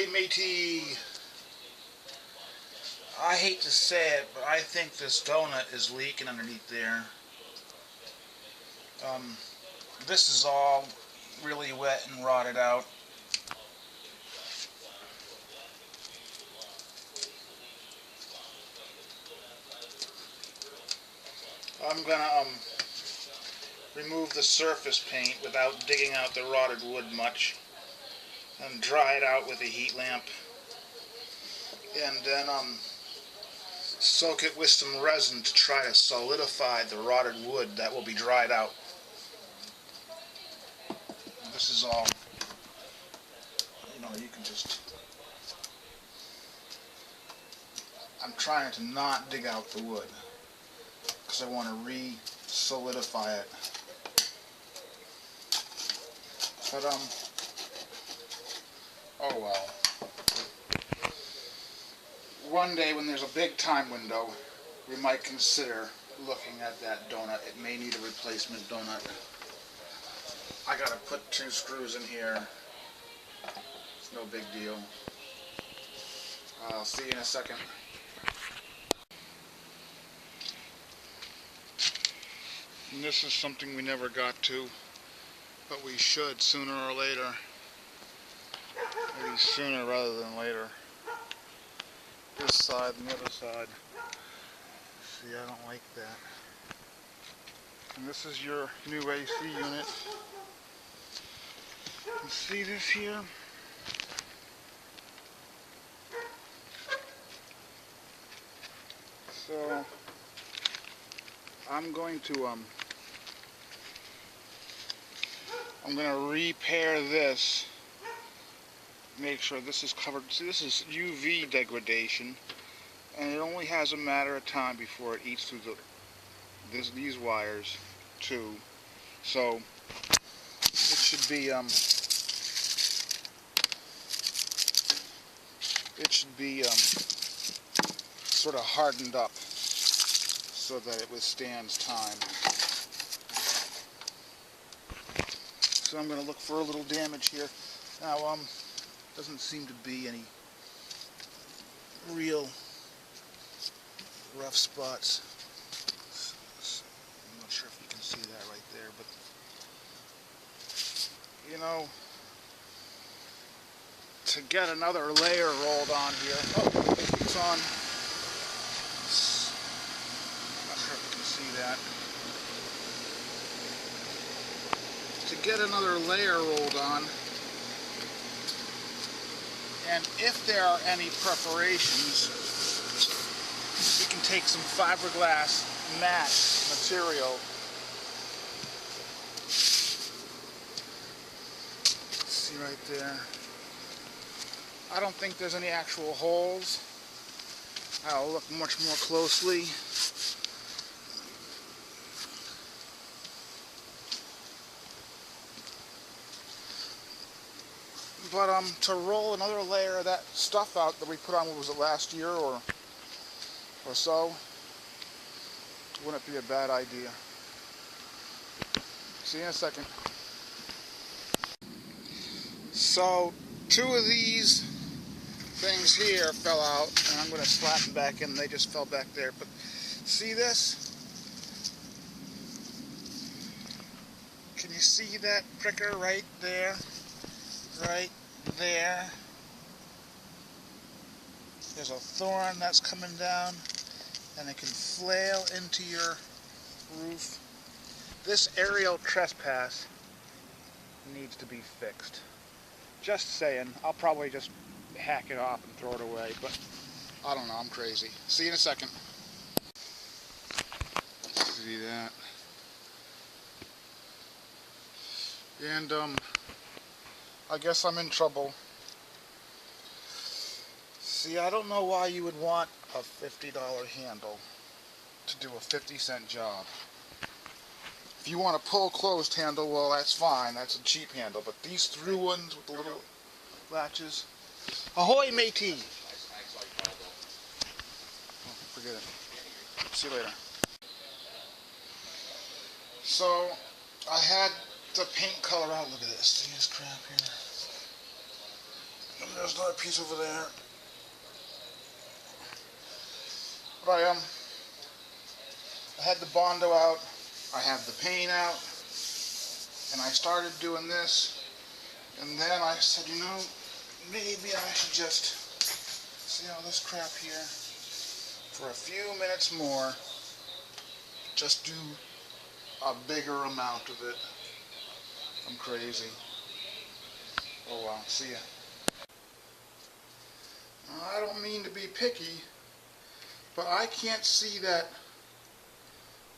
Ahoy, matey! I hate to say it, but I think this donut is leaking underneath there. This is all really wet and rotted out. I'm gonna remove the surface paint without digging out the rotted wood much, and dry it out with a heat lamp, and then soak it with some resin to try to solidify the rotted wood that will be dried out. This is all, you can just, I'm trying to not dig out the wood because I want to re-solidify it. But oh well. One day when there's a big time window, we might consider looking at that donut. It may need a replacement donut. I gotta put 2 screws in here. It's no big deal. I'll see you in a second. And this is something we never got to, but we should sooner or later. Maybe sooner rather than later. This side and the other side. See, I don't like that. And this is your new AC unit. You see this here? So I'm going to repair this. Make sure this is covered. See, this is UV degradation, and it only has a matter of time before it eats through these wires too. So it should be sort of hardened up so that it withstands time. So I'm going to look for a little damage here. Now, doesn't seem to be any real rough spots. I'm not sure if you can see that right there, but to get another layer rolled on here. Oh, it's on. Not sure if you can see that. To get another layer rolled on, and if there are any perforations, we can take some fiberglass mat material. See right there. I don't think there's any actual holes. I'll look much more closely. But to roll another layer of that stuff out that we put on, what was it, last year or so, wouldn't be a bad idea. See you in a second. So 2 of these things here fell out, and I'm going to slap them back in. They just fell back there. But see this? Can you see that pricker right there? Right there. There's a thorn that's coming down, and it can flail into your roof. This aerial trespass needs to be fixed. Just saying. I'll probably just hack it off and throw it away, but I don't know, I'm crazy. See you in a second. See that? And I guess I'm in trouble. See, I don't know why you would want a $50 handle to do a 50-cent job. If you want a pull closed handle, well, that's fine. That's a cheap handle. But these through ones with the little latches. Ahoy, matey! Oh, forget it. See you later. So, I had the paint color out. Look at this. See this crap here? there's another piece over there. But I had the Bondo out, I have the paint out, and I started doing this, and then I said, you know, maybe I should just see all this crap here for a few minutes more, just do a bigger amount of it. I'm crazy. Oh well, see ya. I don't mean to be picky, but I can't see that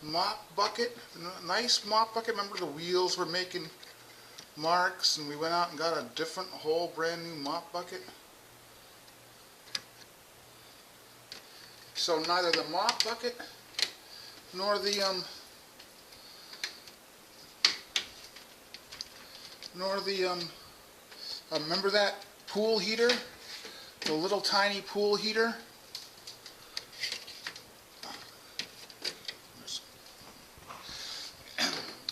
mop bucket, the nice mop bucket. Remember the wheels were making marks and we went out and got a different whole brand new mop bucket? So neither the mop bucket nor the remember that pool heater? The little tiny pool heater?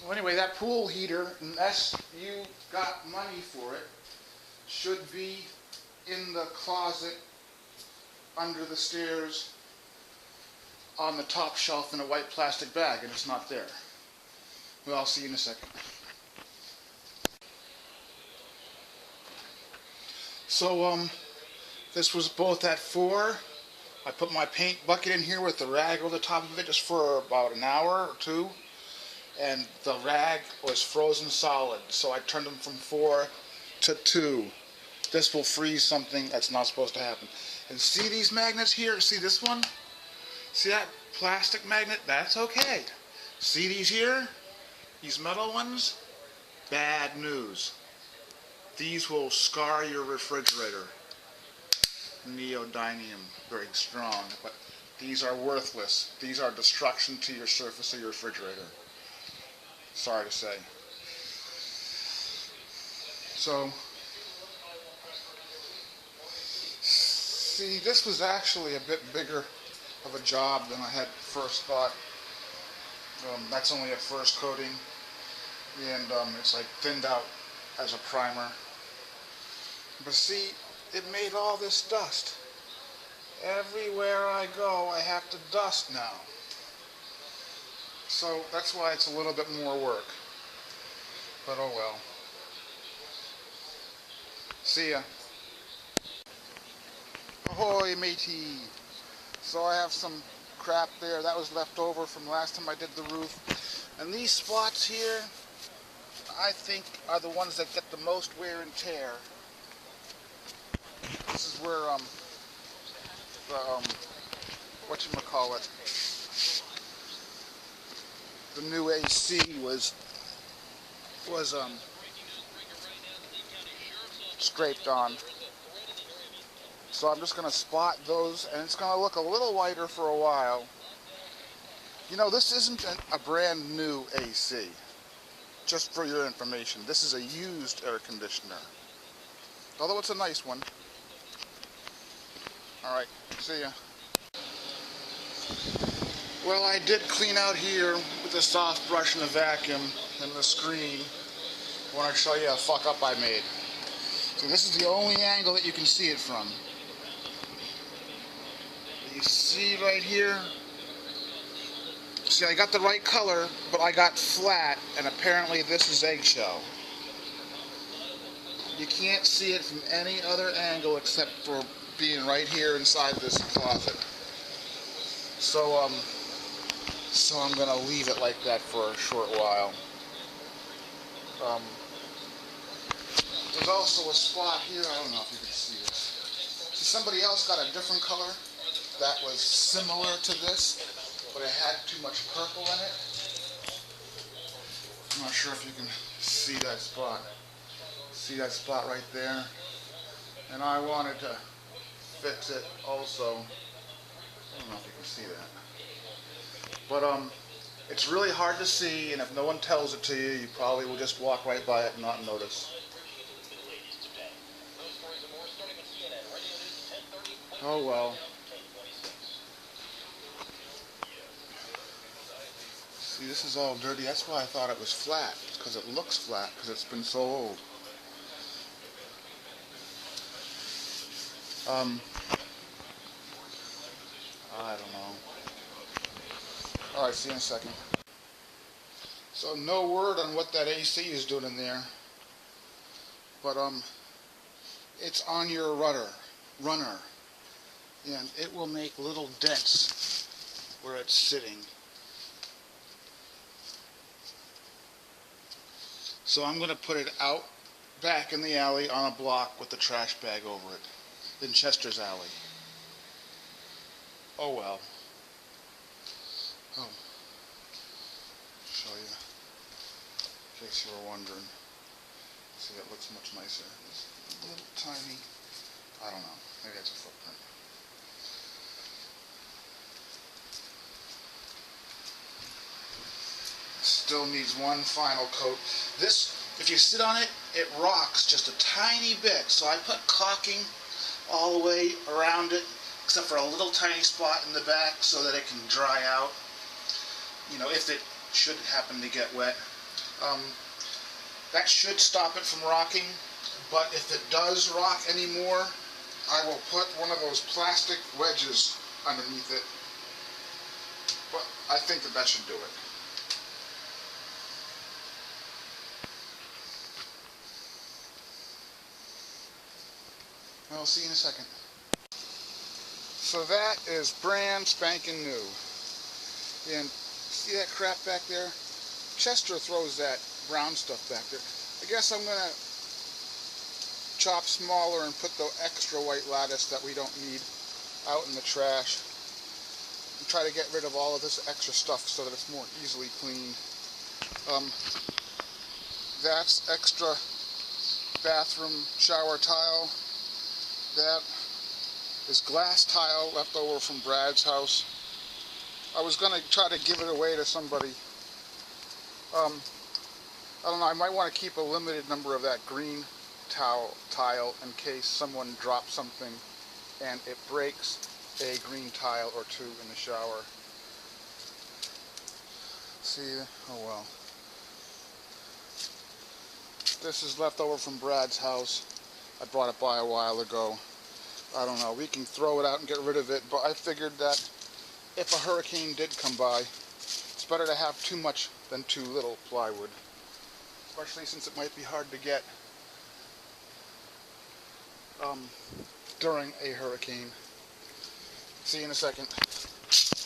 Well, anyway, that pool heater, unless you got money for it, should be in the closet under the stairs on the top shelf in a white plastic bag, and it's not there. Well, I'll see you in a second. So, this was both at 4. I put my paint bucket in here with the rag over the top of it just for about an hour or 2. And the rag was frozen solid. So I turned them from 4 to 2. This will freeze something that's not supposed to happen. And see these magnets here? See this one? See that plastic magnet? That's okay. See these here? These metal ones? Bad news. These will scar your refrigerator. Neodymium, very strong, but these are worthless. These are destruction to your surface of your refrigerator. Sorry to say. So, see, this was actually a bit bigger of a job than I had first thought. That's only a first coating, and it's like thinned out as a primer. But see, it made all this dust. Everywhere I go, I have to dust now. So that's why it's a little bit more work. But oh well. See ya. Ahoy, matey. So I have some crap there that was left over from last time I did the roof. And these spots here, I think, are the ones that get the most wear and tear. This is where whatchamacallit, the new AC was scraped on. So I'm just going to spot those, and it's going to look a little whiter for a while. You know, this isn't a brand new AC. Just for your information, this is a used air conditioner. Although it's a nice one. Alright, see ya. Well, I did clean out here with a soft brush and a vacuum and the screen. I want to show you a fuck up I made. So this is the only angle that you can see it from. You see right here? See, I got the right color, but I got flat, and apparently this is eggshell. You can't see it from any other angle except for being right here inside this closet. So I'm gonna leave it like that for a short while. There's also a spot here, I don't know if you can see this. See, somebody else got a different color that was similar to this, but it had too much purple in it. I'm not sure if you can see that spot. See that spot right there? And I wanted to fix it also. I don't know if you can see that. But it's really hard to see, and if no one tells it to you, you probably will just walk right by it and not notice. Oh well. See, this is all dirty. That's why I thought it was flat, because it looks flat, because it's been so old. I don't know. Alright, see you in a second. So no word on what that AC is doing in there, but it's on your runner, and it will make little dents where it's sitting. So I'm going to put it out back in the alley on a block with the trash bag over it, in Chester's alley. Oh well. Oh, show you, in case you were wondering. See, it looks much nicer. It's a little tiny, I don't know, maybe it's a footprint. Still needs one final coat. This, if you sit on it, it rocks just a tiny bit. So I put caulking all the way around it, except for a little tiny spot in the back so that it can dry out. You know, if it should happen to get wet. That should stop it from rocking, but if it does rock anymore, I will put one of those plastic wedges underneath it. But I think that should do it. I'll see you in a second. So that is brand spanking new. And see that crap back there? Chester throws that brown stuff back there. I guess I'm going to chop smaller and put the extra white lattice that we don't need out in the trash. And try to get rid of all of this extra stuff so that it's more easily cleaned. That's extra bathroom shower tile. That is glass tile left over from Brad's house. I was going to try to give it away to somebody. I don't know, I might want to keep a limited number of that green tile in case someone drops something and it breaks a green tile or two in the shower. See, oh well. This is left over from Brad's house. I brought it by a while ago. I don't know, we can throw it out and get rid of it, but I figured that if a hurricane did come by, it's better to have too much than too little plywood. Especially since it might be hard to get during a hurricane. See you in a second.